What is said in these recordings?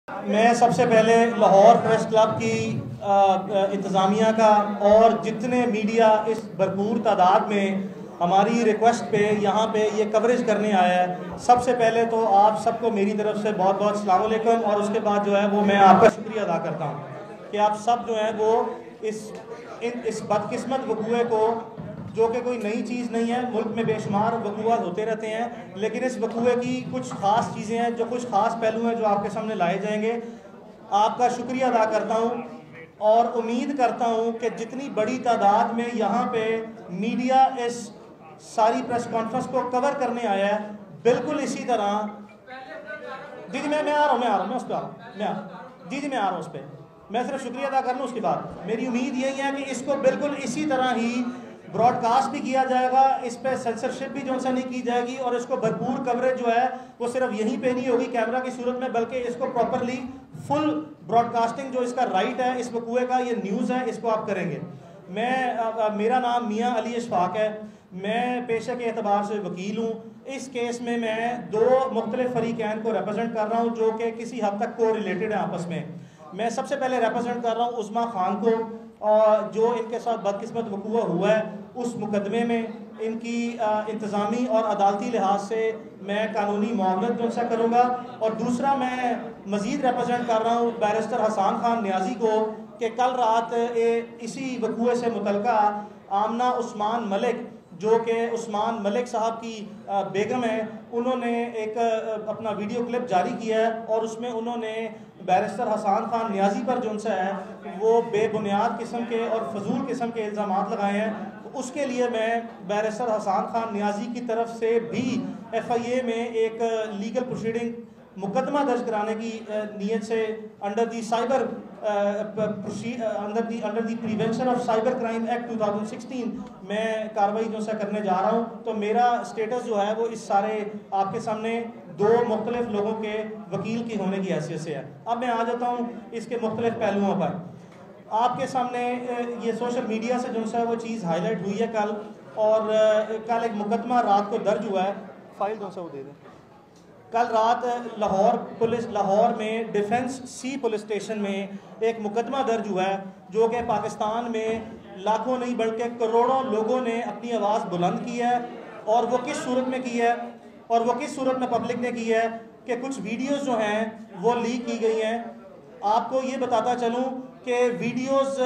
मैं सबसे पहले लाहौर प्रेस क्लब की इंतज़ामिया का और जितने मीडिया इस भरपूर तादाद में हमारी रिक्वेस्ट पे यहाँ पे ये कवरेज करने आया है, सबसे पहले तो आप सबको मेरी तरफ से बहुत बहुत अस्सलाम वालेकुम। और उसके बाद जो है वो मैं आपका शुक्रिया अदा करता हूँ कि आप सब जो है वो इस बदकिस्मत वकूए को, जो कि कोई नई चीज़ नहीं है, मुल्क में बेशुमार वकूआ होते रहते हैं, लेकिन इस वकूए की कुछ ख़ास चीज़ें हैं, जो कुछ ख़ास पहलू हैं जो आपके सामने लाए जाएंगे। आपका शुक्रिया अदा करता हूँ और उम्मीद करता हूँ कि जितनी बड़ी तादाद में यहाँ पे मीडिया इस सारी प्रेस कॉन्फ्रेंस को कवर करने आया है, बिल्कुल इसी तरह जी मैं आ रहा हूँ मैं उस पर मैं आ रहा हूँ उस पर। मैं सिर्फ शुक्रिया अदा कर लूँ, उसके बाद मेरी उम्मीद यही है कि इसको बिल्कुल इसी तरह ही ब्रॉडकास्ट भी किया जाएगा, इस पर सेंसरशिप भी जो सा नहीं की जाएगी और इसको भरपूर कवरेज जो है वो सिर्फ यहीं पे नहीं होगी कैमरा की सूरत में, बल्कि इसको प्रॉपरली फुल ब्रॉडकास्टिंग जो इसका राइट है इस वकूए का, ये न्यूज़ है, इसको आप करेंगे। मेरा नाम मियाँ अली इशफाक है, मैं पेशे के एतबार से वकील हूँ। इस केस में मैं दो मुख्तलिफ फरीकैन को रिप्रेजेंट कर रहा हूँ जो कि किसी हद तक को रिलेटेड है आपस में। मैं सबसे पहले रिप्रेजेंट कर रहा हूँ उस्मा खान को, और जो इनके साथ बदकिस्मत वकूआ हुआ है उस मुकदमे में इनकी इंतज़ामी और अदालती लिहाज से मैं कानूनी मुआवनत जो सा करूँगा। और दूसरा मैं मज़ीद रिप्रेजेंट कर रहा हूँ बैरिस्टर हसन खान नियाजी को कि कल रात इसी वकूए से मुतल्लिका आमना उस्मान मलिक, जो कि उस्मान मलिक साहब की बेगम है, उन्होंने एक अपना वीडियो क्लिप जारी किया है और उसमें उन्होंने बैरिस्टर हसन खान नियाजी पर जो सा है वो बेबुनियाद किस्म के और फजूल किस्म के इल्ज़ामात लगाए हैं। उसके लिए मैं बैरिस्टर हसन खान नियाजी की तरफ से भी FIA में एक लीगल प्रोसीडिंग मुकदमा दर्ज कराने की नीयत से under the prevention of cyber crime act 2016 मैं कार्रवाई जो सा करने जा रहा हूँ। तो मेरा स्टेटस जो है वो इस सारे आपके सामने दो मुख्तलिफ लोगों के वकील की होने की हैसियत से है। अब मैं आ जाता हूँ इसके मुख्तलिफ पहलुओं पर। आपके सामने ये सोशल मीडिया से जो सा वो चीज़ हाईलाइट हुई है कल, और कल एक मुकदमा रात को दर्ज हुआ है, फाइल जो सा वो दे दें। कल रात लाहौर में डिफेंस सी पुलिस स्टेशन में एक मुकदमा दर्ज हुआ है जो कि पाकिस्तान में लाखों नहीं बल्कि करोड़ों लोगों ने अपनी आवाज़ बुलंद की है। और वो किस सूरत में की है और वो किस सूरत में पब्लिक ने की है कि कुछ वीडियोस जो हैं वो लीक की गई हैं। आपको ये बताता चलूँ कि वीडियोस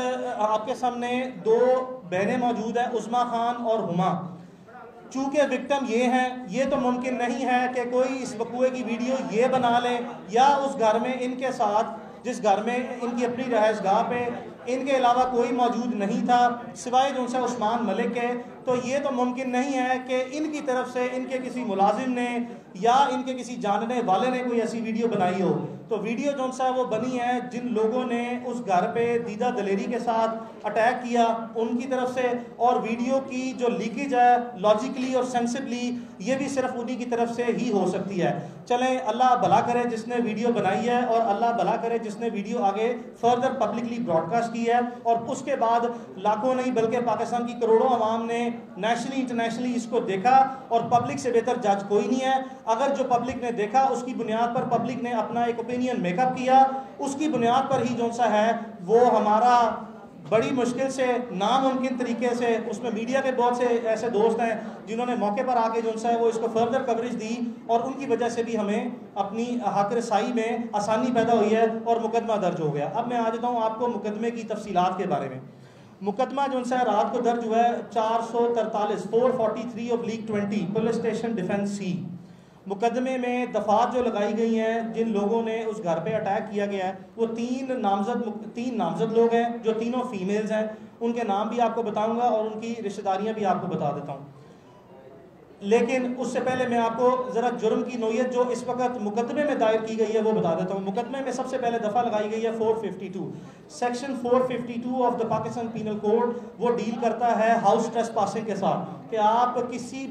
आपके सामने दो बहनें मौजूद हैं, उस्मा खान और हुमा। चूँकि विक्टिम ये हैं, ये तो मुमकिन नहीं है कि कोई इस वकूए की वीडियो ये बना ले या उस घर में इनके साथ, जिस घर में इनकी अपनी रहायशगाह पे इनके अलावा कोई मौजूद नहीं था सिवाय जो सा उस्मान मलिक के, तो ये तो मुमकिन नहीं है कि इनकी तरफ से इनके किसी मुलाजिम ने या इनके किसी जानने वाले ने कोई ऐसी वीडियो बनाई हो। तो वीडियो जो सा वो बनी है जिन लोगों ने उस घर पे दीदा दलेरी के साथ अटैक किया उनकी तरफ से, और वीडियो की जो लीकेज है लॉजिकली और सेंसिबली ये भी सिर्फ उन्हीं की तरफ से ही हो सकती है। चलें, अल्लाह भला करे जिसने वीडियो बनाई है और अल्लाह भला करे जिसने वीडियो आगे फर्दर पब्लिकली ब्रॉडकास्ट की है। और उसके बाद लाखों नहीं बल्कि पाकिस्तान की करोड़ों आवाम ने नेशनली इंटरनेशनली इसको देखा, और पब्लिक से बेहतर जज कोई नहीं है। अगर जो पब्लिक ने देखा उसकी बुनियाद पर पब्लिक ने अपना एक ओपिनियन मेकअप किया, उसकी बुनियाद पर ही जो सा है वो हमारा बड़ी मुश्किल से नामुमकिन तरीके से, उसमें मीडिया के बहुत से ऐसे दोस्त हैं जिन्होंने मौके पर आके जो सा है वो इसको फर्दर कवरेज दी, और उनकी वजह से भी हमें अपनी हक रसाई में आसानी पैदा हुई है और मुकदमा दर्ज हो गया। अब मैं आ जाता हूँ आपको मुकदमे की तफसीलात के बारे में। मुकदमा जो सा रात को दर्ज हुआ है 443 ऑफ लीग 20 पुलिस स्टेशन डिफेंस सी। मुकदमे में दफात जो लगाई गई हैं, जिन लोगों ने उस घर पे अटैक किया गया है वो तीन नामजद लोग हैं जो तीनों फीमेल्स हैं। उनके नाम भी आपको बताऊंगा और उनकी रिश्तेदारियां भी आपको बता देता हूँ, लेकिन उससे पहले मैं आपको ज़रा जुर्म की नोयत जो इस वक्त मुकदमे में दायर की गई है वो बता देता हूँ। मुकदमे में सबसे पहले दफ़ा लगाई गई है 452 section 452 of the Pakistan penal code. वो डील करता है हाउस ट्रेसपासिंग के साथ कि आप किसी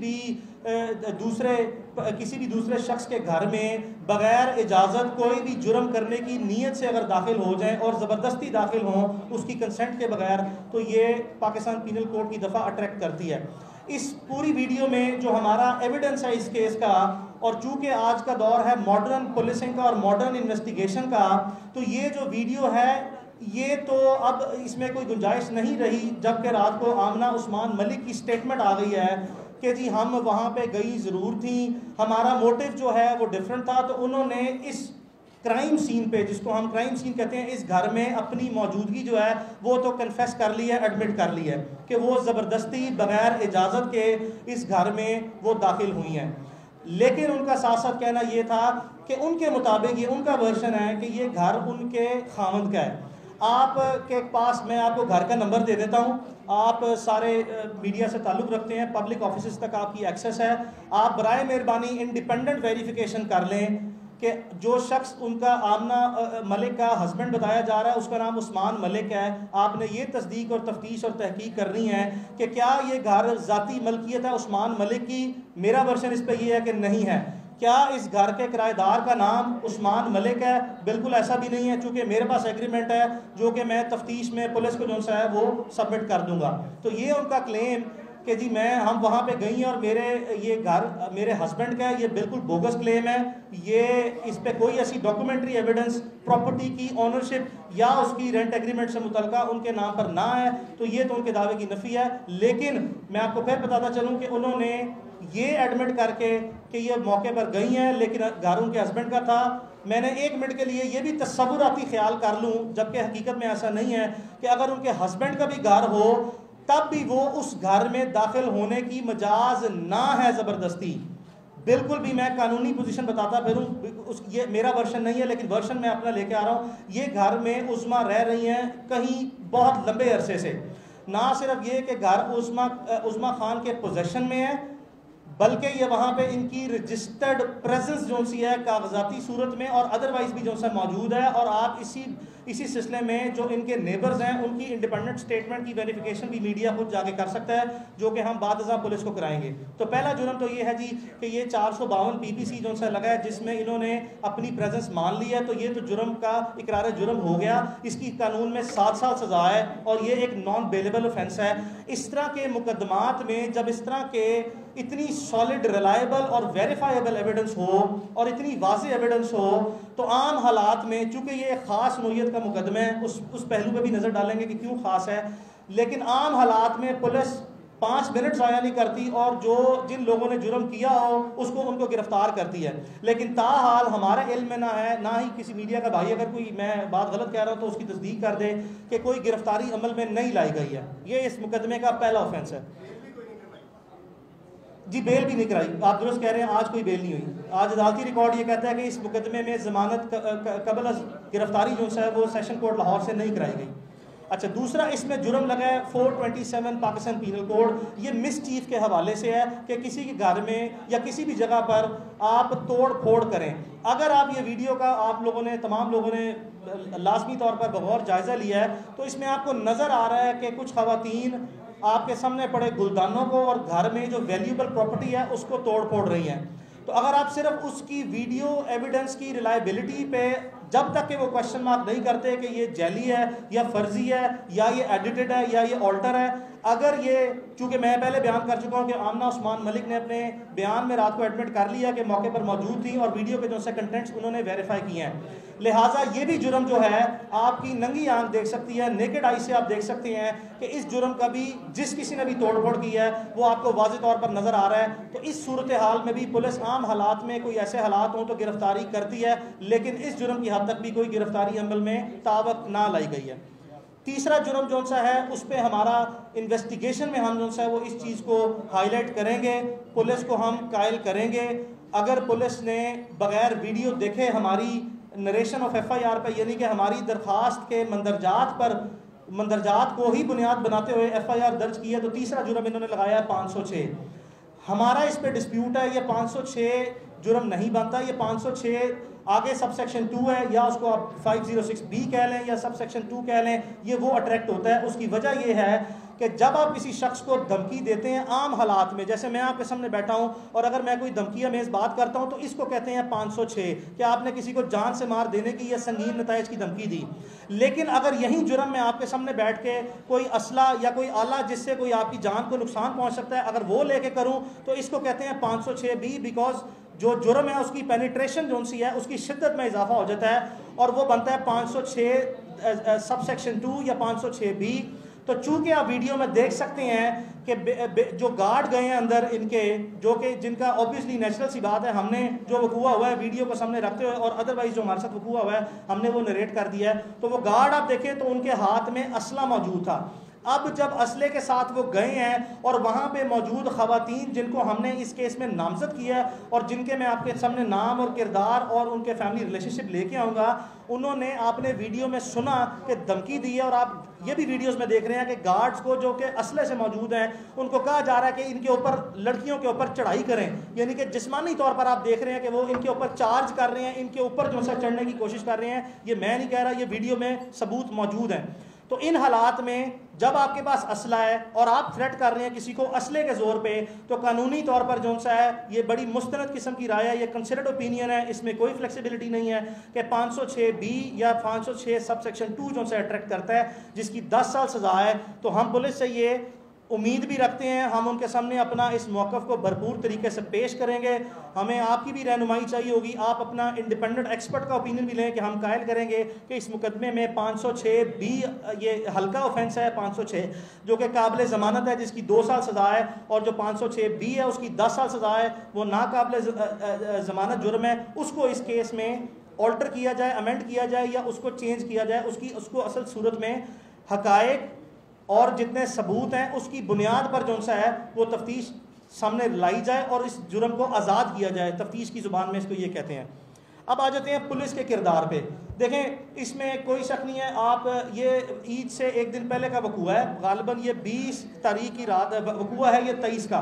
भी दूसरे शख्स के घर में बगैर इजाज़त कोई भी जुर्म करने की नीयत से अगर दाखिल हो जाएं और ज़बरदस्ती दाखिल हों उसकी कंसेंट के बगैर, तो ये पाकिस्तान पीनल कोड की दफ़ा अट्रैक्ट करती है। इस पूरी वीडियो में जो हमारा एविडेंस है इस केस का और चूंकि आज का दौर है मॉडर्न पुलिसिंग का और मॉडर्न इन्वेस्टिगेशन का, तो ये जो वीडियो है ये तो अब इसमें कोई गुंजाइश नहीं रही, जबकि रात को आमना उस्मान मलिक की स्टेटमेंट आ गई है कि जी हम वहाँ पे गई ज़रूर थी, हमारा मोटिव जो है वो डिफरेंट था। तो उन्होंने इस क्राइम सीन पे, जिसको हम क्राइम सीन कहते हैं, इस घर में अपनी मौजूदगी जो है वो तो कन्फेस कर ली है, एडमिट कर ली है कि वो ज़बरदस्ती बगैर इजाज़त के इस घर में वो दाखिल हुई हैं। लेकिन उनका साथ साथ कहना ये था कि उनके मुताबिक, ये उनका वर्शन है कि ये घर उनके खामद का है। आपके पास मैं आपको घर का नंबर दे देता हूँ, आप सारे मीडिया से ताल्लुक़ रखते हैं, पब्लिक ऑफिस तक आपकी एक्सेस है, आप बराए मेहरबानी इंडिपेंडेंट वेरिफिकेशन कर लें कि जो शख्स उनका आमना मलिक का हस्बैंड बताया जा रहा है उसका नाम उस्मान मलिक है। आपने ये तस्दीक और तफ्तीश और तहकीक करनी है कि क्या ये घर ज़ाती मलकियत है उस्मान मलिक की। मेरा वर्शन इस पर यह है कि नहीं है। क्या इस घर के किराएदार का नाम उस्मान मलिक है? बिल्कुल ऐसा भी नहीं है, चूँकि मेरे पास एग्रीमेंट है जो कि मैं तफ्तीश में पुलिस को जो सा है वो सबमिट कर दूंगा। तो ये उनका क्लेम कि जी हम वहाँ पे गई और ये घर मेरे हस्बैंड का है, ये बिल्कुल बोगस क्लेम है। ये इस पे कोई ऐसी डॉक्यूमेंट्री एविडेंस प्रॉपर्टी की ओनरशिप या उसकी रेंट एग्रीमेंट से मुतल्लिका उनके नाम पर ना है, तो ये तो उनके दावे की नफ़ी है। लेकिन मैं आपको फिर बताता चलूँ कि उन्होंने ये एडमिट करके कि ये मौके पर गई हैं, लेकिन घर उनके हस्बैंड का था। मैंने 1 मिनट के लिए ये भी तस्वुराती ख्याल कर लूँ, जबकि हकीकत में ऐसा नहीं है, कि अगर उनके हस्बैंड का भी घर हो तब भी वो उस घर में दाखिल होने की मजाज ना है ज़बरदस्ती। बिल्कुल भी मैं कानूनी पोजीशन बताता फिरूँ, ये मेरा वर्शन नहीं है, लेकिन वर्शन मैं अपना लेके आ रहा हूँ। ये घर में उस्मा रह रही हैं कहीं बहुत लंबे अरसे से। ना सिर्फ ये कि घर उस्मा खान के पोजेशन में है, बल्कि ये वहाँ पे इनकी रजिस्टर्ड प्रेजेंस जो सी है कागजाती सूरत में और अदरवाइज भी जो सा मौजूद है। और आप इसी सिलसिले में जो इनके नेबर्स हैं उनकी इंडिपेंडेंट स्टेटमेंट की वेरिफिकेशन भी मीडिया खुद जाके कर सकता है, जो कि हम बादशाह पुलिस को कराएंगे। तो पहला जुर्म तो ये है जी कि ये 452 PPC जो सा लगा है जिसमें इन्होंने अपनी प्रेजेंस मान ली है, तो ये तो जुर्म का इकरार जुर्म हो गया। इसकी कानून में 7 साल सजा है और ये एक नॉन बेलेबल ऑफेंस है। इस तरह के मुकदमात में जब इस तरह के इतनी सॉलिड, रिलायबल और वेरीफाइबल एविडेंस हो और इतनी वाज़ेह एविडेंस हो, तो आम हालात में, चूँकि ये ख़ास नौइयत का मुकदमा है, उस पहलू पे भी नज़र डालेंगे कि क्यों ख़ास है, लेकिन आम हालात में पुलिस 5 मिनट ज़ाया नहीं करती और जिन लोगों ने जुर्म किया हो उनको गिरफ्तार करती है। लेकिन ताहाल हमारे इल्म में ना है, ना ही किसी मीडिया का भाई अगर कोई मैं बात गलत कह रहा हूँ तो उसकी तस्दीक कर दे कि कोई गिरफ्तारी अमल में नहीं लाई गई है। ये इस मुकदमे का पहला ऑफेंस है जी। बेल भी नहीं कराई, आप दुरुस्त कह रहे हैं, आज कोई बेल नहीं हुई। आज अदालती रिकॉर्ड ये कहता है कि इस मुकदमे में ज़मानत कबल गिरफ्तारी जो है वो सेशन कोर्ट लाहौर से नहीं कराई गई। अच्छा, दूसरा इसमें जुर्म लगा है 427 पाकिस्तान पीनल कोड। ये मिसचीफ के हवाले से है कि किसी के घर में या किसी भी जगह पर आप तोड़ फोड़ करें। अगर आप ये वीडियो का तमाम लोगों ने लाजमी तौर पर बगौर जायज़ा लिया है, तो इसमें आपको नज़र आ रहा है कि कुछ ख़वातीन आपके सामने पड़े गुलदानों को और घर में जो वैल्यूबल प्रॉपर्टी है उसको तोड़ फोड़ रही हैं। तो अगर आप सिर्फ उसकी वीडियो एविडेंस की रिलायबिलिटी पे जब तक कि वो क्वेश्चन मार्क नहीं करते कि ये जैली है या फर्जी है या ये एडिटेड है या ये ऑल्टर है, अगर ये, चूंकि मैं पहले बयान कर चुका हूँ कि आमना उस्मान मलिक ने अपने बयान में रात को एडमिट कर लिया कि मौके पर मौजूद थी और वीडियो के जो से कंटेंट्स उन्होंने वेरीफाई किए हैं, लिहाजा ये भी जुर्म जो है आपकी नंगी आंख देख सकती है, नेकेड आई से आप देख सकते हैं कि इस जुर्म का भी जिस किसी ने भी तोड़फोड़ की है वो आपको वाज़ेह तौर पर नज़र आ रहा है। तो इस सूरत हाल में भी पुलिस आम हालात में कोई ऐसे हालात हों तो गिरफ्तारी करती है, लेकिन इस जुर्म की हद तक भी कोई गिरफ्तारी अमल में तावक ना लाई गई है। तीसरा जुर्म जो सा है उस पर हमारा इन्वेस्टिगेशन में हम जो सा है वो इस चीज़ को हाईलाइट करेंगे, पुलिस को हम कायल करेंगे। अगर पुलिस ने बगैर वीडियो देखे हमारी नरेशन ऑफ FIR पर, यानी कि हमारी दरख्वास्त के मंदरजात को ही बुनियाद बनाते हुए FIR दर्ज की है, तो तीसरा जुर्म इन्होंने लगाया 506। हमारा इस पे डिस्प्यूट है, ये 506 जुर्म नहीं बनता। ये 506 आगे सब सेक्शन 2 है, या उसको आप 506B कह लें या सब सेक्शन 2 कह लें, ये वो अट्रैक्ट होता है। उसकी वजह ये है कि जब आप किसी शख्स को धमकी देते हैं आम हालात में, जैसे मैं आपके सामने बैठा हूं और अगर मैं कोई धमकी अमेज बात करता हूं तो इसको कहते हैं 506 कि आपने किसी को जान से मार देने की या संगीन नताइज की धमकी दी। लेकिन अगर यही जुर्म मैं आपके सामने बैठ के कोई असला या कोई आला जिससे कोई आपकी जान को नुकसान पहुंच सकता है, अगर वो लेके करूं तो इसको कहते हैं 506B, बिकॉज जो जुर्म है उसकी पेनिट्रेशन जो सी है उसकी शिद्दत में इजाफा हो जाता है और वो बनता है 506 सब सेक्शन 2 या 506B। तो चूंकि आप वीडियो में देख सकते हैं कि जो गार्ड गए हैं अंदर इनके, जो कि जिनका ऑब्वियसली नेचुरल सी बात है, हमने जो वकूआ हुआ है वीडियो को सामने रखते हुए और अदरवाइज जो हमारे साथ वकूआ हुआ है हमने वो नरेट कर दिया है। तो वो गार्ड आप देखें तो उनके हाथ में असला मौजूद था। अब जब असले के साथ वो गए हैं और वहाँ पे मौजूद खवातीन जिनको हमने इस केस में नामजद किया और जिनके मैं आपके सामने नाम और किरदार और उनके फैमिली रिलेशनशिप लेके आऊँगा, उन्होंने आपने वीडियो में सुना कि धमकी दी है और आप ये भी वीडियोस में देख रहे हैं कि गार्ड्स को जो कि असले से मौजूद हैं उनको कहा जा रहा है कि इनके ऊपर, लड़कियों के ऊपर चढ़ाई करें, यानी कि जिस्मानी तौर पर आप देख रहे हैं कि वो इनके ऊपर चार्ज कर रहे हैं, इनके ऊपर जो सा चढ़ने की कोशिश कर रहे हैं। ये मैं नहीं कह रहा, ये वीडियो में सबूत मौजूद हैं। तो इन हालात में जब आपके पास असला है और आप थ्रेट कर रहे हैं किसी को असले के जोर पे, तो कानूनी तौर पर जो सा है ये बड़ी मुस्तनद किस्म की राय है, ये कंसिडर्ड ओपिनियन है, इसमें कोई फ्लेक्सिबिलिटी नहीं है कि 506B या 506 सब सेक्शन 2 जो सा अट्रैक्ट करता है जिसकी 10 साल सजा है। तो हम पुलिस से ये उम्मीद भी रखते हैं, हम उनके सामने अपना इस मौक़िफ़ को भरपूर तरीके से पेश करेंगे। हमें आपकी भी रहनुमाई चाहिए होगी, आप अपना इंडिपेंडेंट एक्सपर्ट का ओपिनियन भी लें कि हम कायल करेंगे कि इस मुकदमे में 506B ये हल्का ऑफेंस है, 506 जो कि काबिल ज़मानत है जिसकी 2 साल सज़ा है, और जो 506B है उसकी 10 साल सज़ा है, वो नाकाबिल ज़मानत जुर्म है। उसको इस केस में ऑल्टर किया जाए, अमेंड किया जाए या उसको चेंज किया जाए, उसको असल सूरत में हक़ाइक़ और जितने सबूत हैं उसकी बुनियाद पर जो सा है वो तफ्तीश सामने लाई जाए और इस जुर्म को आज़ाद किया जाए। तफ्तीश की ज़ुबान में इसको ये कहते हैं। अब आ जाते हैं पुलिस के किरदार पे। देखें, इसमें कोई शक नहीं है, आप ये ईद से एक दिन पहले का वकूआ है, गालिबन ये 20 तारीख की रात वकूआ है, ये 23 का।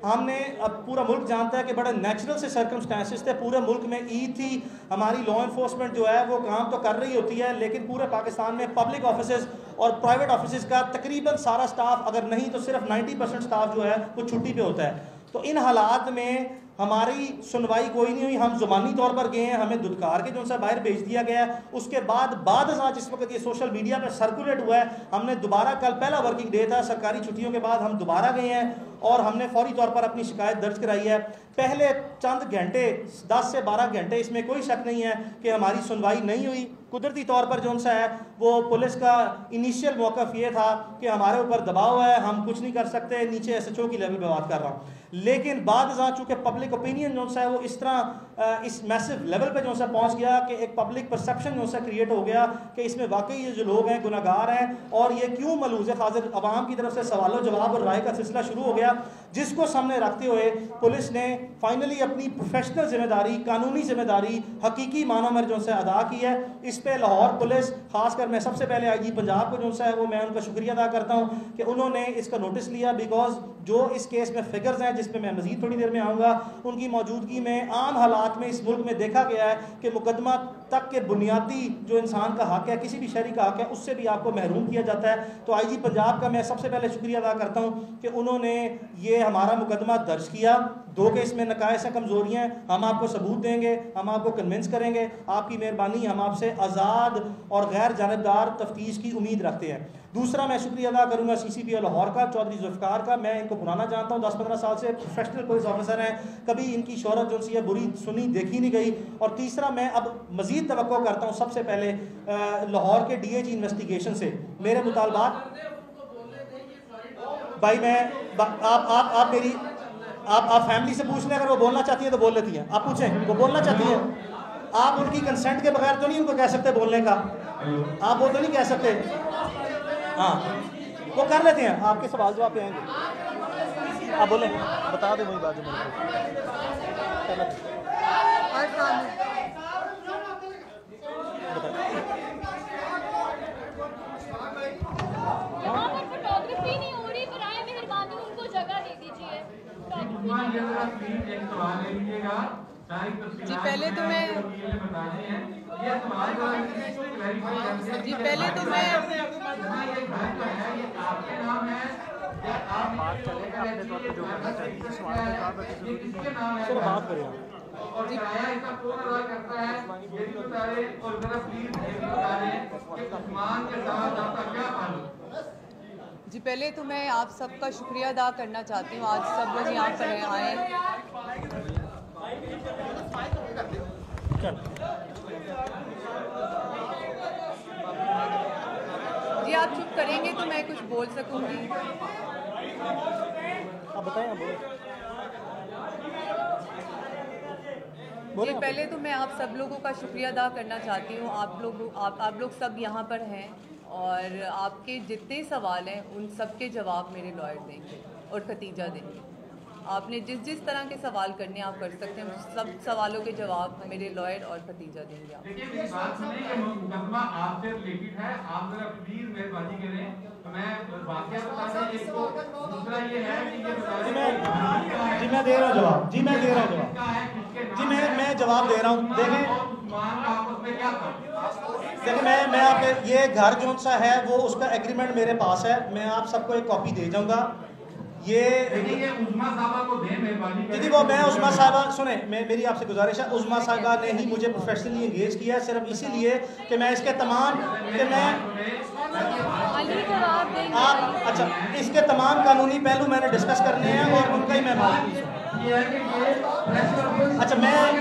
हमने, अब पूरा मुल्क जानता है कि बड़े नेचुरल से सर्कमस्टांसिस थे, पूरे मुल्क में ईद थी, हमारी लॉ इन्फोर्समेंट जो है वो काम तो कर रही होती है, लेकिन पूरे पाकिस्तान में पब्लिक ऑफिसेज और प्राइवेट ऑफिसेज का तकरीबन सारा स्टाफ, अगर नहीं तो सिर्फ 90% स्टाफ जो है वो छुट्टी पे होता है। तो इन हालात में हमारी सुनवाई कोई नहीं हुई, हम ज़ुबानी तौर पर गए हैं, हमें दुदकार के जो सा बाहर भेज दिया गया है। उसके बाद जिस वक्त ये सोशल मीडिया पे सर्कुलेट हुआ है, हमने दोबारा, कल पहला वर्किंग डे था, सरकारी छुट्टियों के बाद हम दोबारा गए हैं और हमने फौरी तौर पर अपनी शिकायत दर्ज कराई है। पहले चंद घंटे, 10 से 12 घंटे, इसमें कोई शक नहीं है कि हमारी सुनवाई नहीं हुई। कुदरती तौर पर जो सा है वो पुलिस का इनिशियल मौक़िफ़ ये था कि हमारे ऊपर दबाव है, हम कुछ नहीं कर सकते, नीचे SHO की लेवल पर बात कर रहा हूँ। लेकिन बाद चूँकि पब्लिक ओपिनियन जो सा है वो इस तरह इस मैसिव लेवल पे जो सा पहुँच गया कि एक पब्लिक परसेप्शन जो सा क्रिएट हो गया कि इसमें वाकई ये जो लोग हैं गुनाहगार हैं और ये क्यों मलूज़ खातिर, अवाम की तरफ से सवालों जवाब और राय का सिलसिला शुरू हो गया, जिसको सामने रखते हुए पुलिस ने फाइनली अपनी प्रोफेशनल जिम्मेदारी, कानूनी जिम्मेदारी हकीकी मानों में जो सा अदा की है। इस पर लाहौर पुलिस, खासकर मैं सबसे पहले IG पंजाब को जो सा है वो मैं उनका शुक्रिया अदा करता हूँ कि उन्होंने इसका नोटिस लिया, बिकॉज जो इस केस में फिगर्स हैं जिसमें मैं मजीद थोड़ी देर में आऊँगा, उनकी मौजूदगी में आम हालात में इस मुल्क में देखा गया है कि मुकदमा तक के बुनियादी जो इंसान का हक है, किसी भी शहरी का हक है, उससे भी आपको महरूम किया जाता है। तो IG पंजाब का मैं सबसे पहले शुक्रिया अदा करता हूँ कि उन्होंने ये हमारा मुकदमा दर्ज किया। 2 केस में नकायस हैं, कमज़ोरियाँ हैं, हम आपको सबूत देंगे, हम आपको कन्विंस करेंगे, आपकी मेहरबानी, हम आपसे आज़ाद और गैर जानबदार तफ्तीश की उम्मीद रखते हैं। दूसरा मैं शुक्रिया अदा करूँगा CCP लाहौर का, चौधरी जुल्फ़िकार का। मैं इनको पुराना जानता हूँ, 10-15 साल से प्रोफेशनल पुलिस ऑफिसर हैं, कभी इनकी शोहरत जो सी है बुरी सुनी देखी नहीं गई। और तीसरा मैं अब मज़ीद तवक्को करता हूँ सबसे पहले लाहौर के DAG इन्वेस्टिगेशन से मेरे मुतालबात। भाई मैं आप मेरी आप फैमिली से पूछ लें, अगर वो बोलना चाहती है तो बोल लेती हैं, आप पूछें, वो बोलना चाहती हैं। आप उनकी कंसेंट के बगैर तो नहीं उनको कह सकते बोलने का, आप वो तो नहीं कह सकते। हाँ, वो कर लेते हैं, आपके सवाल जवाब पे आएंगे, आप बोलें, बता दें वही बात जो फोटोग्राफी नहीं हो रही, बराए मेहरबानी उनको जगह दे दीजिए। जी पहले तो मैं बात करें और किराया इसका कौन अदा करता है, ये भी बताएं। और जरा प्लीज ये भी बताएं कि उस्मान के साथ आपका क्या ताल्लुक। जी पहले तो मैं आप सबका शुक्रिया अदा करना चाहती हूँ, आज सब लोग यहाँ पर आए। जी आप चुप करेंगे तो मैं कुछ बोल सकूंगी। आप बताएं, आप जी पहले तो मैं आप सब लोगों का शुक्रिया अदा करना चाहती हूँ। आप लोग सब यहाँ पर हैं और आपके जितने सवाल हैं उन सब के जवाब मेरे लॉयर देंगे और खतीजा देंगे। आपने जिस तरह के सवाल करने आप कर सकते हैं, सब सवालों के जवाब मेरे लॉयर और खतीजा देंगे। आप देखिए मेरी बात सुनिए, ये मुकदमा आपसे रिलेटेड है, आप जरा प्लीज मेहरबानी करें तो मैं वाकया बता दें एक तो, दूसरा ये है कि ये जी मैं दे रहा हूँ जवाब, जी मैं दे रहा हूँ जवाब, जी मैं जवाब दे रहा हूँ। देखिए मैं आप ये घर जो सा है वो उसका एग्रीमेंट मेरे पास है, मैं आप सबको एक कॉपी दे जाऊंगा। ये उस्मा साहबा को दें मेहरबानी दीदी वो मैं उस्मा साहबा सुने, मेरी आपसे गुजारिश है, उस्मा साहबा ने ही मुझे प्रोफेशनली एंगेज किया है सिर्फ इसीलिए कि मैं इसके तमाम कि मैं आप अच्छा इसके तमाम कानूनी पहलू मैंने डिस्कस करने हैं और उनका ही मैं मालूम। अच्छा मैं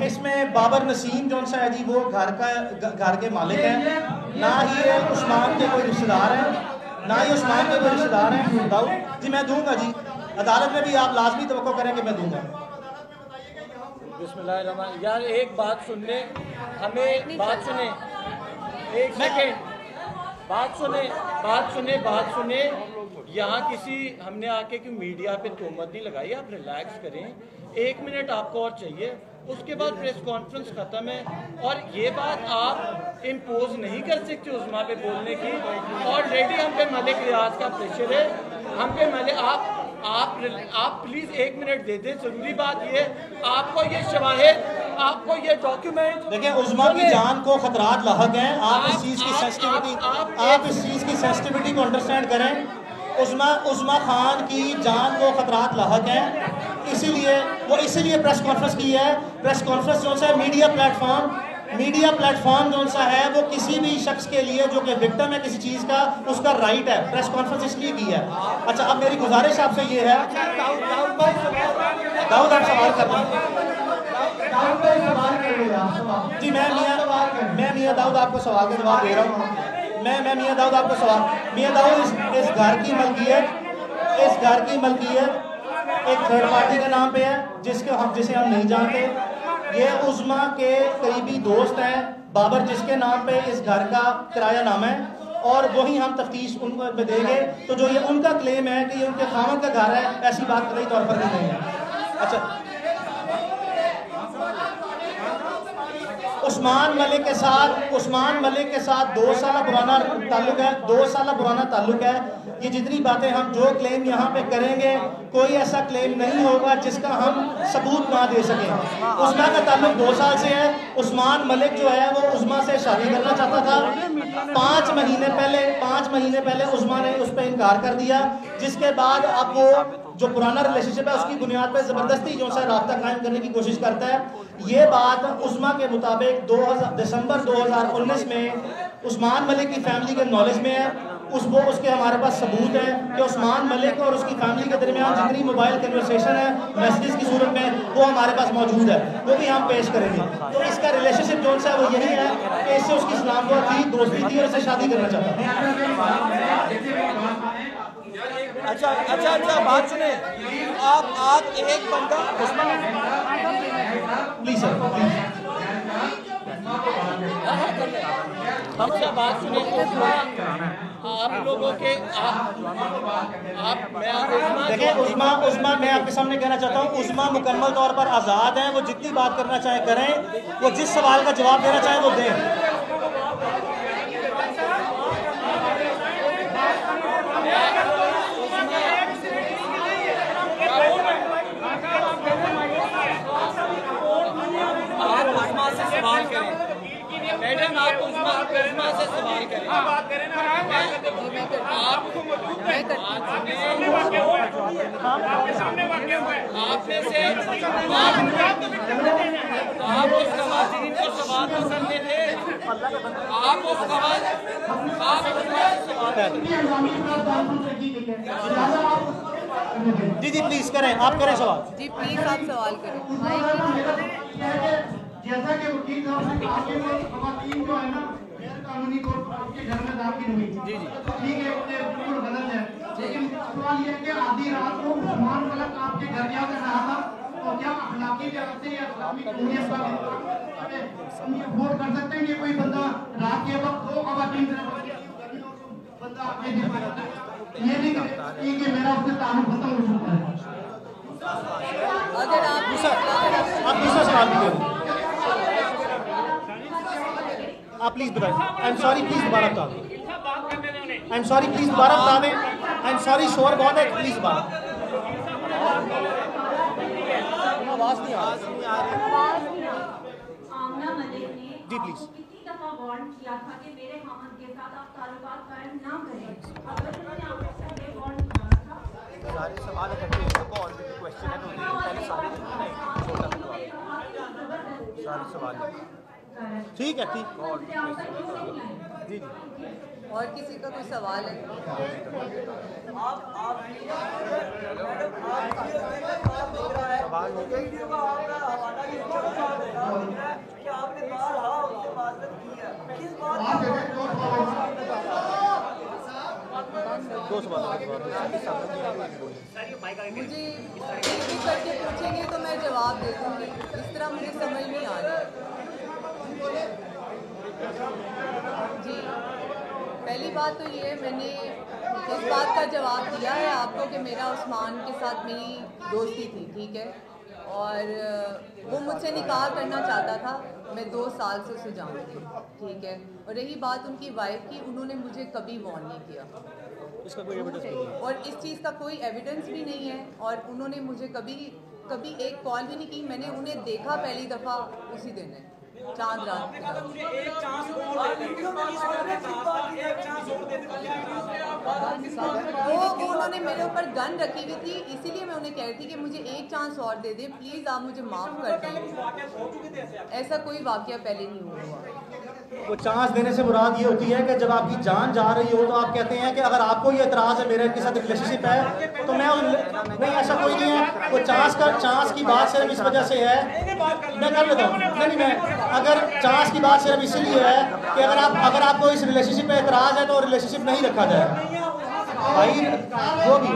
इसमें बाबर नसीम जौन सा है जी वो घर के मालिक हैं, ना ही ये उस्मान के कोई रिश्तेदार हैं, ना ही उस्मान के कोई रिश्तेदार हैं। दाऊद जी मैं दूंगा जी, अदालत में भी आप लाजमी तवक्को करें कि मैं दूंगा। बिस्मिल्लाहिर्रहमान। यार एक बात सुन ले, हमें बात सुने, एक सेकेंड बात सुने। यहाँ किसी हमने आके कि मीडिया पे तोहमत नहीं लगाई, आप रिलैक्स करें। 1 मिनट आपको और चाहिए, उसके बाद प्रेस कॉन्फ्रेंस खत्म है। और ये बात आप इम्पोज नहीं कर सकते उस्मा पे बोलने की। ऑलरेडी हम पे मलिक रियाज का प्रेशर है, हम पे मलिक आप प्लीज 1 मिनट दे दें। जरूरी बात ये, आपको ये शवाहिद, आपको ये डॉक्यूमेंट, देखिए उस्मा की जान को खतरात लाहक हैं। आप इस चीज की सेंसिटिविटी को अंडरस्टैंड करें। उस्मा खान की जान को खतरात लाहक हैं, इसीलिए प्रेस कॉन्फ्रेंस की है। प्रेस कॉन्फ्रेंस जो सा मीडिया प्लेटफॉर्म जो सा है वो किसी भी शख्स के लिए जो कि विक्टिम है किसी चीज़ का, उसका राइट है। प्रेस कॉन्फ्रेंस इसलिए की है। अच्छा अब मेरी गुजारिश आपसे ये है, दाऊद आप सवाल कर रहे जी, मैं मियाँ दाऊद आपको सवाल का जवाब दे रहा हूँ। मैं मियाँ दाऊद आपको सवाल, मियाँ दाऊद इस घर की मलकियत एक थर्ड पार्टी के नाम पे है जिसे हम नहीं जानते। ये उस्मा के करीबी दोस्त हैं बाबर, जिसके नाम पे इस घर का किराया नामा है और वही हम तफ्तीश उनको देंगे। तो जो ये उनका क्लेम है कि ये उनके खामन का घर है, ऐसी बात कई तौर पर भी नहीं है। अच्छा उस्मान मलिक के साथ 2 साल पुराना ताल्लुक है। ये जितनी बातें हम जो क्लेम यहाँ पे करेंगे, कोई ऐसा क्लेम नहीं होगा जिसका हम सबूत ना दे सकें। उस्मा का ताल्लुक 2 साल से है। उस्मान मलिक जो है वो उस्मा से शादी करना चाहता था। 5 महीने पहले उस्मा ने उस पर इनकार कर दिया, जिसके बाद अब वो जो पुराना रिलेशनशिप है उसकी बुनियाद पर ज़बरदस्ती जो सा राब्ता कायम करने की कोशिश करता है। ये बात उस्मा के मुताबिक दिसंबर 2019 में उस्मान मलिक की फैमिली के नॉलेज में है। उसके हमारे पास सबूत है कि उस्मान मलिक और उसकी फैमिली के दरमियान जितनी मोबाइल कन्वर्सेशन है मैसेज की सूरत में, वो हमारे पास मौजूद है, वो भी हम पेश करेंगे। तो इसका रिलेशनशिप जो है वो यही है कि इससे उसकी इस्लाम थी, दोस्ती थी और इससे शादी करना चाहता था। अच्छा बात सुने, आप एक बंदा प्लीज सर हमसे बात सुने। आप लोगों के देखिए उस्मा मैं आपके सामने कहना चाहता हूँ, उस्मा मुकम्मल तौर पर आज़ाद हैं। वो जितनी बात करना चाहे करें, वो जिस सवाल का जवाब देना चाहे वो दें। सवाल करें मैडम, आप उस्मा से सवाल करें। आपने से आप उस खवातीन को सवाल कर सकते थे। आप उस सवाल आप जी जी प्लीज करें, आप करें सवाल। जी प्लीज़ आप सवाल करें। जैसा कि वकील साहब ने कहा कि खवातीन जो है ना गैर कानूनी तौर पर आपके घर में दाखिल हुई, जी जी ठीक है, ये बिल्कुल गलत है। लेकिन सवाल ये है कि आधी रात को उस्मान मलिक आपके घर क्या कर रहा था, तो क्या अखलाकी लिहाज से या इस्लामी कानूनियत का वोट कर सकते हैं कि कोई बंदा रात के वक्त दो खवातीन बंदा आपके घर में आता है, ये नहीं कि मेरा उससे ताल्लुक खत्म हो चुका है। अगर आप दूसरा सवाल भी करें, आप प्लीज बताइए। आई एम सॉरी, प्लीज दोबारा बता दें। आई एम सॉरी, प्लीज दोबारा बता दें। आई एम सॉरी, शोर बहुत है, प्लीज दोबारा। आवाज नहीं आ रही। आमना मलिक ने जी, प्लीज। आपको कितनी दफा वार्न किया था कि मेरे खामद के साथ आप ताल्लुकात कायम ना करें? अगर उन्होंने आपको पहले वार्न किया था, सारे सवाल इकट्ठे हैं तो ऑलरेडी क्वेश्चन है तो पहले सारे सारे सवाल ठीक है, ठीक। मुझे आप तक क्यों नहीं आए? जी जी और किसी का कोई सवाल है? सवाल हो गए। दो सवाल। मुझे एक एक करके पूछेंगे तो मैं जवाब दे दूँगी, इस तरह मुझे समझ नहीं आ रहा है। जी, पहली बात तो ये, मैंने इस बात का जवाब दिया है आपको कि मेरा उस्मान के साथ मेरी दोस्ती थी, ठीक है, और वो मुझसे निकाह करना चाहता था। मैं 2 साल से उसे जानती हूँ, ठीक है। और रही बात उनकी वाइफ की, उन्होंने मुझे कभी वार्न नहीं किया, इसका कोई एविडेंस नहीं है। और इस चीज़ का कोई एविडेंस भी नहीं है। और उन्होंने मुझे कभी एक कॉल भी नहीं की। मैंने उन्हें देखा पहली दफ़ा उसी दिन है, चांद रात। वो उन्होंने मेरे ऊपर गन रखी हुई थी, इसीलिए मैं उन्हें कह रही थी कि मुझे एक चांस और दे दें प्लीज़, आप मुझे माफ़ कर दें। ऐसा कोई वाकया पहले नहीं हुआ। वो चांस देने से मुराद ये होती है कि जब आपकी जान जा रही हो तो आप कहते हैं कि अगर आपको ये एतराज़ है मेरे के साथ रिलेशनशिप है तो मैं नहीं, ऐसा कोई नहीं है। वो चांस की बात सिर्फ इस वजह से है, मैं कर लेता हूँ। नहीं, मैं अगर चांस की बात सिर्फ इसीलिए है कि अगर आपको इस रिलेशनशिप पे एतराज़ है तो रिलेशनशिप नहीं रखा जाएगा भाई, वो भी।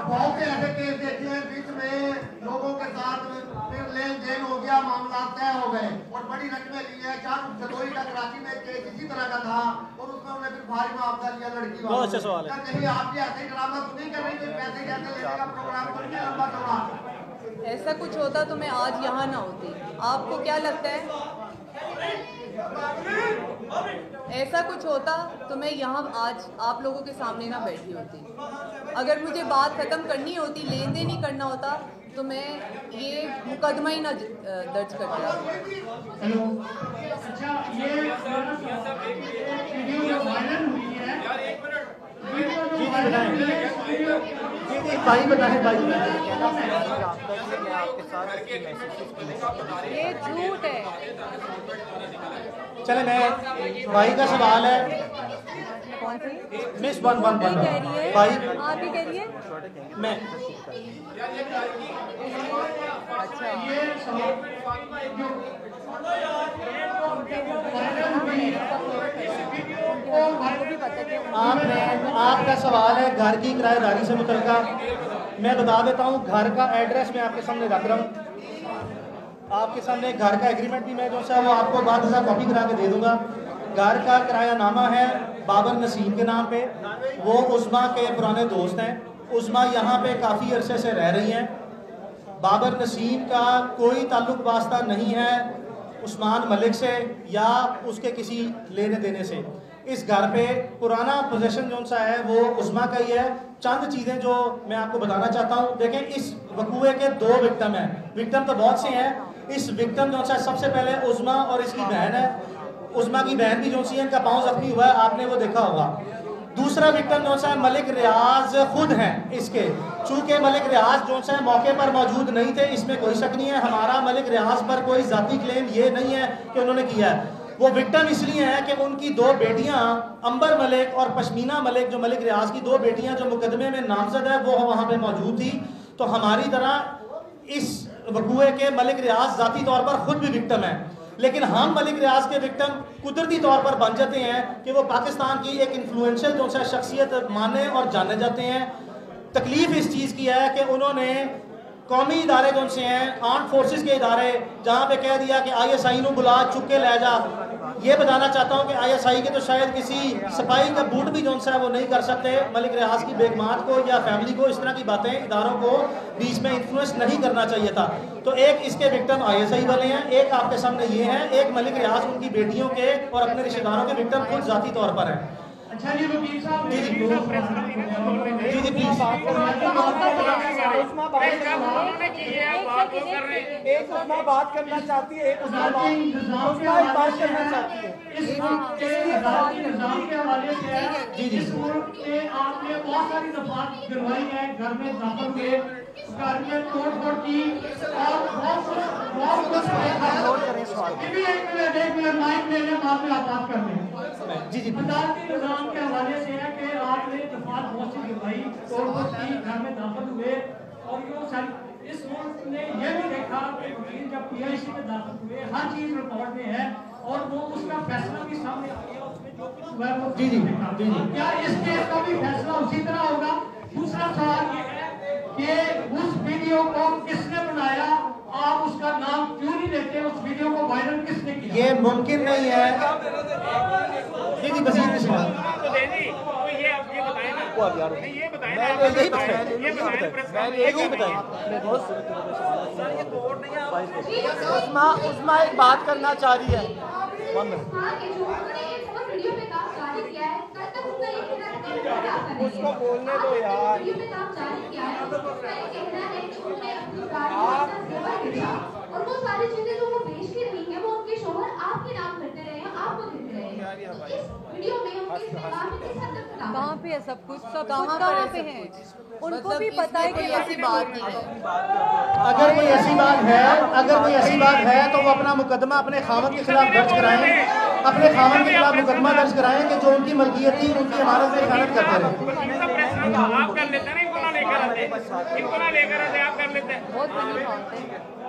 बहुत से ऐसे केस देखे हैं बीच में लोगों के साथ फिर लेन देन हो गया, मामला तय हो गए और बड़ी रकमें ली है। जदोई का कराची में केस इसी तरह का था और उसमें उन्हें फिर भारी मुआवजा लिया लड़की वालों। बहुत अच्छा सवाल है। कहीं आपकी ऐसे ही ड्रामा तो नहीं कर रही, कोई पैसे कैसे लेने का प्रोग्राम तो नहीं लंबा चौड़ा? ऐसा कुछ होता तो मैं आज यहाँ ना होती। आपको क्या लगता है ऐसा कुछ होता तो मैं यहाँ आज आप लोगों के सामने ना बैठी होती? अगर मुझे बात ख़त्म करनी होती, लेन देन ही करना होता तो मैं ये मुकदमा ही ना दर्ज करती। हेलो, अच्छा, ये वीडियो जो वायरल हुई है, भाई बताएं। ये झूठ है। चले, मैं भाई का सवाल है। कौन सी? मिस वन कह रही है? भाई आप ही कह रही है? मैं अच्छा, आपका सवाल है घर की किराएदारी से मुतल्लिका। मैं बता देता हूँ, घर का एड्रेस मैं आपके सामने रख रहा हूँ। आपके सामने घर का एग्रीमेंट भी मैं जो सा वो आपको बाद में कॉपी करा के दे दूंगा। घर का किरायानामा है बाबर नसीम के नाम पे। वो उस्मा के पुराने दोस्त हैं। उस्मा यहाँ पे काफ़ी अरसे से रह रही हैं। बाबर नसीम का कोई ताल्लुक वास्ता नहीं है उस्मान मलिक से या उसके किसी लेने देने से। इस घर पे पुराना पोजेशन जो सा है वो उस्मा का ही है। चंद चीज़ें जो मैं आपको बताना चाहता हूँ, देखें इस वकूए के 2 विक्टिम हैं। विक्टिम तो बहुत से हैं। इस विक्टिम जो सा सबसे पहले उस्मा और इसकी बहन है। उस्मा की बहन भी जो सी है, इनका पाँव जख्मी हुआ है, आपने वो देखा होगा। दूसरा विक्टिम जो सा मलिक रियाज खुद हैं इसके। चूँकि मलिक रियाज जो सा मौके पर मौजूद नहीं थे, इसमें कोई शक नहीं है। हमारा मलिक रियाज पर कोई जाती क्लेम ये नहीं है कि उन्होंने किया है। वो विक्टिम इसलिए हैं कि उनकी दो बेटियां अंबर मलिक और पश्मीना मलिक, जो मलिक रियाज की दो बेटियां जो मुकदमे में नामजद है, वो वहाँ पे मौजूद थी। तो हमारी तरह इस वकूए के मलिक रियाज ज़ाती तौर पर ख़ुद भी विक्टिम है, लेकिन हम मलिक रियाज के विक्टिम कुदरती तौर पर बन जाते हैं कि वो पाकिस्तान की एक इन्फ्लुएंशियल जो सा शख्सियत माने और जाने जाते हैं। तकलीफ इस चीज़ की है कि उन्होंने कौमी इदारे जो से हैं, आर्म फोर्सेस के इदारे, जहाँ पे कह दिया कि ISI को बुला चुप के ले जा। ये बताना चाहता हूँ कि ISI के तो शायद किसी सिपाही का बूट भी जो है वो नहीं कर सकते। मलिक रियाज की बेगमात को या फैमिली को इस तरह की बातें इदारों को बीच में इन्फ्लुएंस नहीं करना चाहिए था। तो एक इसके विक्टिम ISI वाले हैं, एक आपके सामने ये हैं, एक मलिक रियाज उनकी बेटियों के और अपने रिश्तेदारों के विक्टिम खुद ज़ाती तौर पर हैं। अच्छा जी वकील साहब, जी जी प्लीज। एक उस्मा बात करना चाहती है, एक उस्मा बात करना चाहती है। इस निजाम के हवाले से जी इस मुल्क में आपने बहुत सारी दफात करवाई है, घर में दाखिल हुए, घर में तोड़-फोड़ की और बहुत कुछ एक मिनट माइक ले लें, बाद में आप बात कर लें। जी जी अदालती निजाम के हवाले से है कि आपने दफात बहुत सी करवाई, तोड़-फोड़ की, घर में दाखिल हुए और इस मुल्क ने यह भी देखा कि वकील जब PIC में दाखिल हुए, हर चीज रिकॉर्ड में है और वो उसका फैसला भी सामने आ गया, उसमें जो कुछ हुआ है वो जी जी। क्या इस केस का भी फैसला उसी तरह होगा? दूसरा सवाल ये है कि उस वीडियो को किसने बनाया, आप उसका नाम क्यों नहीं लेते, उस वीडियो को वायरल किसने किया? ये मुमकिन नहीं है। जी जी बसीर के सवाल उस्मा एक बात करना चाह रही है। उसको बोलने दो यार। और वो सारी चीजें जो वो बेच के रही है वो उनके शोहर आपके नाम करते रहे हैं, आपको देते रहे हैं। इस वीडियो में उनके इस्तेमाल में किस हद तक कहाँ पे है सब कुछ, सब कहाँ पे है? उनको भी पता है कि ऐसी बात नहीं है। अगर कोई ऐसी बात है तो वो अपना मुकदमा अपने खामद के खिलाफ दर्ज कराएं, अपने खामद के खिलाफ मुकदमा दर्ज कराएं कि जो उनकी मलकियत थी उनकी इमारत में खयानत करते रहे। आप कर लेते हैं ना, इनको ना लेकर आते, आप कर लेते हैं। बहुत बनी बात है।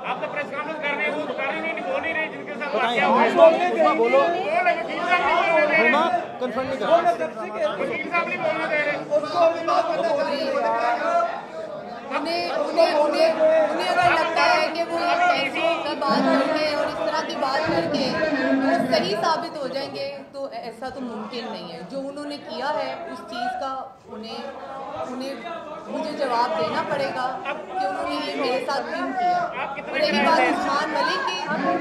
आप तो प्रेस कॉन्फ्रेंस कर रहे हैं, वो कर ही नहीं, बोल ही रहे जिनके साथ वाकया हुआ है। बोलो वकील साहब नहीं बोलने दे रहे, कंफर्म नहीं कर वकील साहब नहीं बोलने दे रहे। उन्हें अगर लगता है कि वो पैसों का बात करके और इस तरह की बात करके वो सही साबित हो जाएंगे, तो ऐसा तो मुमकिन नहीं है। जो उन्होंने किया है उस चीज़ का उन्हें मुझे जवाब देना पड़ेगा कि उन्होंने ये मेरे साथ क्यों किया। और रही बात उस्मान मलिक की,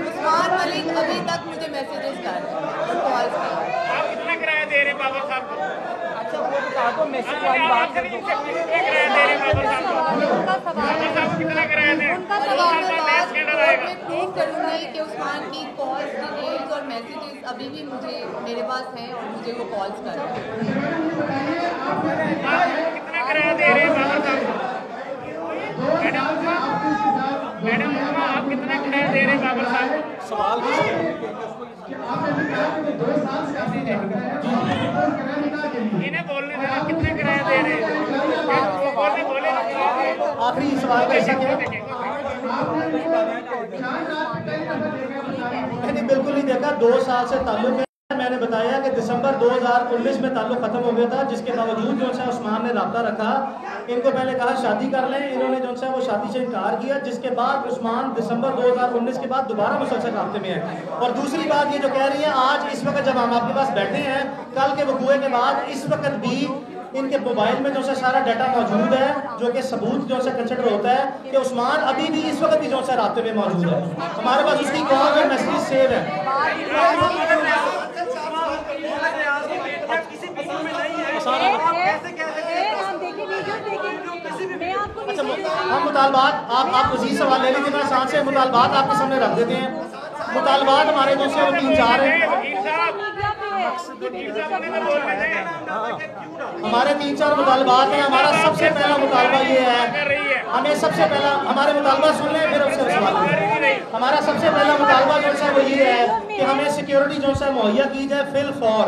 उस्मान मलिक अभी तक मुझे मैसेजेस कर रहे हैं और कॉल्स कर रहे हैं। आप कितना किराया दे रहे बाबर साहब को? अच्छा वो बता दो, मैसेज वाली बात कर दो। कितना किराया दे रहे बाबर साहब को? उनका सवाल है, कितना किराया दे? उनका सवाल मैं बात कोर्ट में प्रूव करूँगी कि उस्मान की कॉल्स, डिटेल्स और मैसेजेस अभी भी मेरे पास हैं और मुझे वो कॉल्स कर रहे हैं। कितना किराया दे रहे बाबर साहब को? मैडम आप कितना किराया दे रहे बाबर साहब को? सवाल इन्हें बोलने देना, कितने किराया दे रहे हैं? बोले आखिरी सवाल का हिस्सा क्या? मैंने बिल्कुल नहीं देखा, 2 साल से ताल्लुक है। मैंने बताया कि दिसंबर 2019 में ताल्लुक खत्म हो गया था, जिसके बावजूद जो है उस्मान ने रब्ता रखा। इनको पहले कहा शादी कर लें, इन्होंने जो है वो शादी से इनकार किया, जिसके बाद उस्मान दिसंबर 2019 के बाद दोबारा मुसलसल राब्ते में है। और दूसरी बात ये जो कह रही है, आज इस वक्त जब हम आपके पास बैठे हैं, कल के वकूए के बाद इस वक्त भी इनके मोबाइल में जो है सारा डाटा मौजूद है, जो कि सबूत जो है कंसिडर होता है कि उस्मान अभी भी इस वक्त भी जो है राब्ते में मौजूद है। हमारे पास उसकी कॉल और मैसेज सेव है। अच्छा, हम मुतालबात आप वजीर सवाल ले लीजिए, मैं साथ से मुतालबात आपके सामने रख देते हैं। मुतालबात हमारे जो से 3-4 हैं। हमारे 3-4 मुतालबात हैं। हमारा सबसे पहला मुतालबा ये है, हमें सबसे पहला हमारे मुतालबा सुन लें फिर उससे सवाल। हमारा सबसे पहला मुतालबा जो है वो ये है कि हमें सिक्योरिटी जो है मुहैया की जाए फिल फॉर।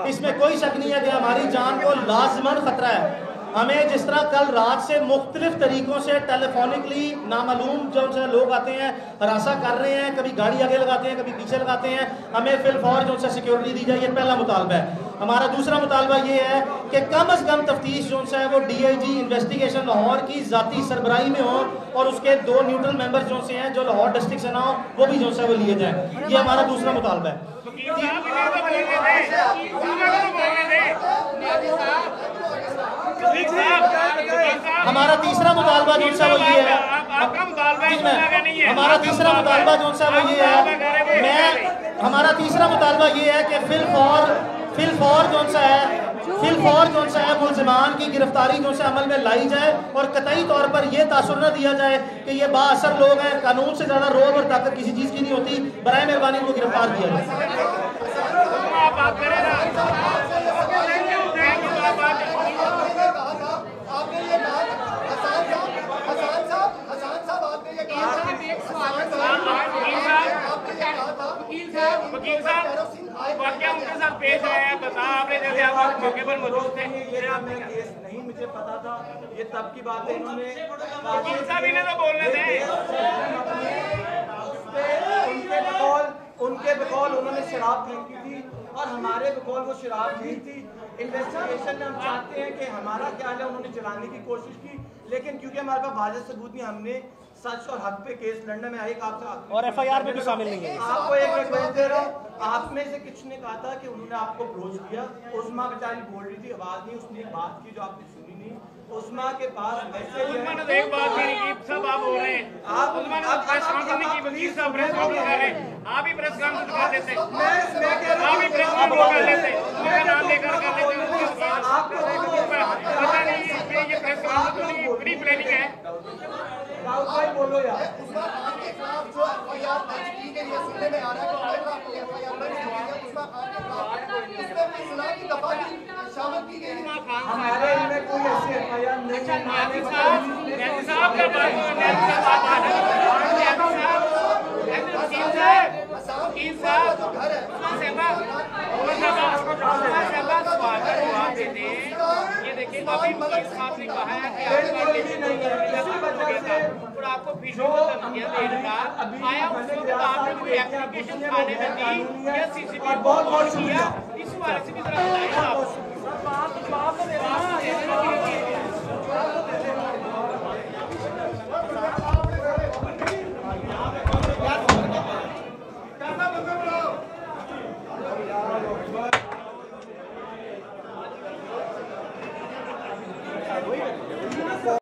इसमें कोई शक नहीं है कि हमारी जान को लाजमन खतरा है। हमें जिस तरह कल रात से मुख्तलिफ तरीकों से टेलीफोनिकली नामालूम जो है लोग आते हैं, हरासा कर रहे हैं, कभी गाड़ी आगे लगाते हैं, कभी पीछे लगाते हैं, हमें फिल फॉर जो है सिक्योरिटी दी जाए, ये पहला मुतालबा है। हमारा दूसरा मुतालबा ये है कि कम अज़ कम तफ्तीश जो है वो DIG इन्वेस्टिगेशन लाहौर की ज़ाती सरबराही में हो और उसके 2 न्यूट्रल मेंबर्स जो से हैं जो लाहौर डिस्ट्रिक्ट से ना हो वो भी जो है वो लिए जाए। ये हमारा दूसरा मुतालबा है। हमारा तीसरा मुतालबा जो है वो ये है, हमारा तीसरा मुतालबा जो है वो ये है, हमारा तीसरा मुतालबा ये है कि फिल फॉर जो है मुल्ज़िमान की गिरफ्तारी जो है अमल में लाई जाए और कतई तौर पर यह तासुर न दिया जाए कि ये बाअसर लोग हैं, कानून से ज़्यादा रोब और ताकत किसी चीज़ की नहीं होती। बराए मेहरबानी को गिरफ्तार किया जाए। वकील साहब वाकया उनके साथ पेश आया है, बता आपने जैसे आप मौके पर मौजूद थे। ये केस नहीं मुझे पता था, ये तब की बात है। इन्होंने वकील साहब इन्हें तो बोलने थे, उनके बकौल उन्होंने शराब फेंकी थी और हमारे बकौल वो शराब नहीं थी। इन्वेस्टिगेशन में हम चाहते हैं कि हमारा ख्याल है उन्होंने चलाने की कोशिश की, लेकिन क्योंकि हमारे पास वाज़ेह सबूत नहीं, हमने सच और हक पे केस लड़ने में एक आपसे और FIR में भी शामिल नहीं है। आपको एक रिक्वेस्ट दे रहा हूँ, आप में से किसी ने कहा था कि उन्होंने आपको अप्रोच किया, उस्मा बेचारी बोल रही थी, आवाज नहीं, उसने एक बात की जो आपने सुनी नहीं। उस्मा के पास मैसेज है, एक बात नहीं की, सब आप बोल रहे हैं, आप प्रेस कॉन्फ्रेंस नहीं की, वकील साहब प्रेस कॉन्फ्रेंस कर रहे हैं, आप ही प्रेस कॉन्फ्रेंस कर देते, आप ही प्रेस कॉन्फ्रेंस कर लेते, उनका नाम लेकर कर लेते, आपको पता नहीं ये प्रेस कॉन्फ्रेंस की बड़ी प्लानिंग है। भाई बोलो यार, हमारे इनमें कोई ऐसी FIR नहीं है। ये देखिए अभी वकील साहब ने कहा है कि आपको वीडियो धमकियां देगा, आया उस वक्त आपने कोई एप्लीकेशन थाने में दी या CCTV बहुत किया, इस बारे से भी जरा बताइए आप।